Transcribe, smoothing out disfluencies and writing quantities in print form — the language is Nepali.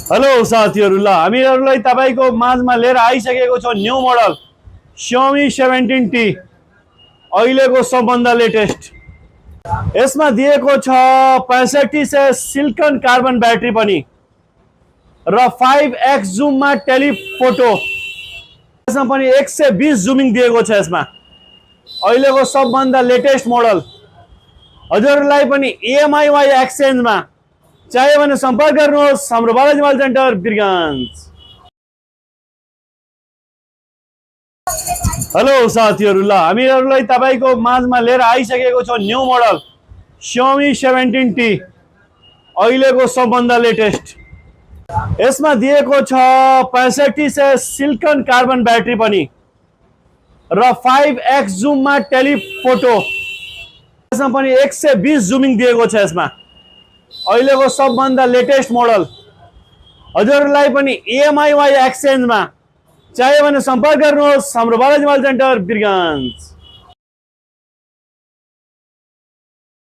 हेलो साथीहरु, ल हामीहरुलाई तपाईको माझमा लिएर आइसकेको छ न्यू मोडल Xiaomi 17T। अहिलेको सबभन्दा लेटेस्ट यसमा दिएको छ 6500 सिलिकन कार्बन ब्याट्री पनि र 5x जुममा टेलिफोटो। यसमा पनि 120 जुमिङ दिएको छ। यसमा अहिलेको सबभन्दा लेटेस्ट मोडल हजुरलाई पनि EMI वा एक्सचेन्जमा चाहिए भने सम्पर्क गर्नुहोस् हाम्रो Balaji mobile centre Birgunj. Hello साथीहरु, ल हामीहरुलाई तपाईको माझमा लिएर आइसकेको छ न्यू मोडल Xiaomi 17T। अहिलेको सबभन्दा लेटेस्ट यसमा दिएको छ 6500 सिलिकन कार्बन ब्याट्री पनि र 5x जुममा टेलिफोटो। यसमा पनि 120 जुमिङ दिएको छ। यसमा अहिलेको सबभन्दा लेटेस्ट मोडल हजुरलाई पनि EMI वा एक्सचेन्जमा चाहिए भने सम्पर्क गर्नुहोस् हाम्रो बालाजी मोबाइल सेन्टर बिरगञ्ज।